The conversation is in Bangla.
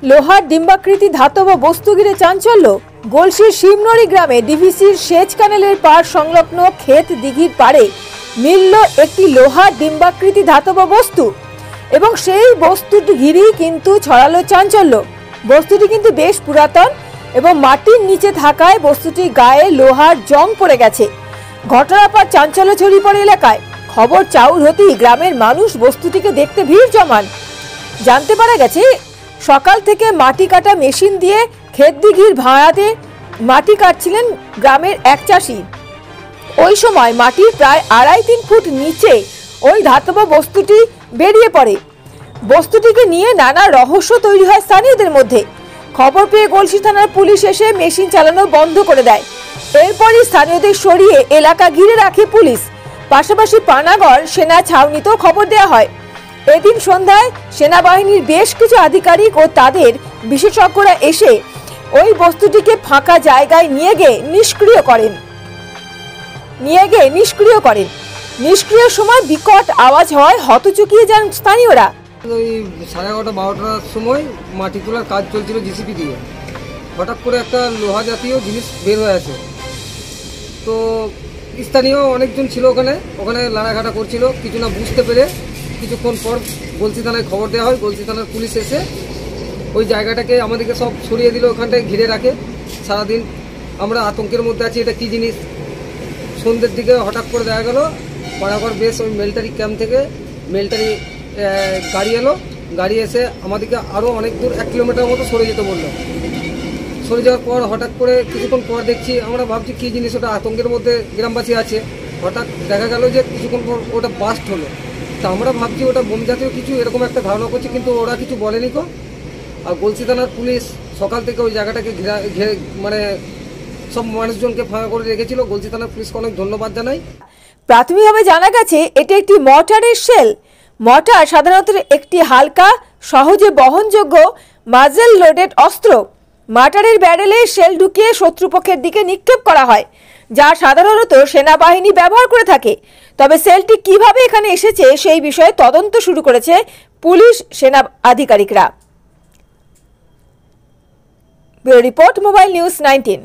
লোহার ডিম্বাকৃতি ধাতব বস্তু ঘিরে চাঞ্চল্য। গলসির শিবনড়ি গ্রামে ডিভিসির সেচ ক্যানেলের পাড় সংলগ্ন ক্ষেত দিঘির পাড়ে মিলল একটি লোহার ডিম্বাকৃতি ধাতব বস্তু এবং সেই বস্তুটি ঘিরেই কিন্তু ছড়ালো চাঞ্চল্য। বস্তুটি কিন্তু বেশ পুরাতন এবং মাটির নিচে থাকায় বস্তুটির গায়ে লোহার জং পড়ে গেছে। ঘটনার পর চাঞ্চল্য ছড়িয়ে পড়ে এলাকায়। খবর চাউর হতেই গ্রামের মানুষ বস্তুটিকে দেখতে ভিড় জমান। জানতে পারা গেছে সকাল থেকে মাটি কাটা মেশিন দিয়ে ক্ষেত দিঘির ভাড়াতে মাটি কাটছিলেন গ্রামের এক চাষি। ওই সময় মাটির প্রায় 2.5-3 ফুট নিচে ওই ধাতব বস্তুটি বেরিয়ে পড়ে। বস্তুটিকে নিয়ে নানা রহস্য তৈরি হয় স্থানীয়দের মধ্যে। খবর পেয়ে গলসি থানার পুলিশ এসে মেশিন চালানো বন্ধ করে দেয়। এরপরই স্থানীয়দের সরিয়ে এলাকা ঘিরে রাখে পুলিশ। পাশাপাশি পানাগড় সেনা ছাউনিতেও খবর দেওয়া হয়। এদিন সন্ধ্যায় সেনাবাহিনীর বেশ কিছু আধিকারিক ও তাদের বিশেষজ্ঞরা এসে ওই বস্তুটিকে ফাঁকা জায়গায় নিয়ে গিয়ে নিষ্ক্রিয় করেন। নিষ্ক্রিয় সময় বিকট আওয়াজ হয়, হতচকিয়ে যান স্থানীয়রা। ওই 11:30-12টার সময় মাটি তোলার কাজ চলছিল জিসিপি দিয়ে। হঠাৎ করে একটা লোহা জাতীয় জিনিস বের হয়ে আসে। তো স্থানীয় অনেকজন ছিল ওখানে লাড়াঘাটা করছিল। কিছু না বুঝতে পেরে কিছুক্ষণ পর গলসি থানায় খবর দেওয়া হয়। গলসি থানার পুলিশ এসে ওই জায়গাটাকে আমাদেরকে সব সরিয়ে দিল, ওখানটায় ঘিরে রাখে। সারাদিন আমরা আতঙ্কের মধ্যে আছি, এটা কী জিনিস। সন্ধ্যের দিকে হঠাৎ করে দেখা গেল পাড়াগড় বেশ ওই মিলিটারি ক্যাম্প থেকে মিলিটারি গাড়ি এলো। গাড়ি এসে আমাদেরকে আরও অনেক দূর 1 কিলোমিটার মতো সরে যেতে বললো। সরে যাওয়ার পর হঠাৎ করে কিছুক্ষণ পর দেখছি, আমরা ভাবছি কী জিনিস, ওটা আতঙ্কের মধ্যে গ্রামবাসী আছে। হঠাৎ দেখা গেল যে কিছুক্ষণ পর ওটা বাস্ট হলো। তা আমরা ভাবছি ওটা বোম জাতীয় কিছু, এরকম একটা ধারণা করছি, কিন্তু ওরা কিছু বলেনি কো। আর গলসি থানার পুলিশ সকাল থেকে ওই জায়গাটাকে ঘিরে মানে সব মানুষজনকে ফাঁকা করে রেখেছিল। গলসি থানার পুলিশকে অনেক ধন্যবাদ জানাই। প্রাথমিকভাবে জানা গেছে এটি একটি মর্টারের শেল। মর্টার সাধারণত একটি হালকা, সহজে বহনযোগ্য মাজেল লোডেড অস্ত্র। মর্টারের ব্যারেলে শেল ঢুকিয়ে শত্রুপক্ষের দিকে নিক্ষেপ করা হয়, যা সাধারণত সেনাবাহিনী ব্যবহার করে থাকে। তবে সেলটি কিভাবে এখানে এসেছে সেই বিষয়ে তদন্ত শুরু করেছে পুলিশ সেনা আধিকারিকরা। Bureau report, mobile news 19।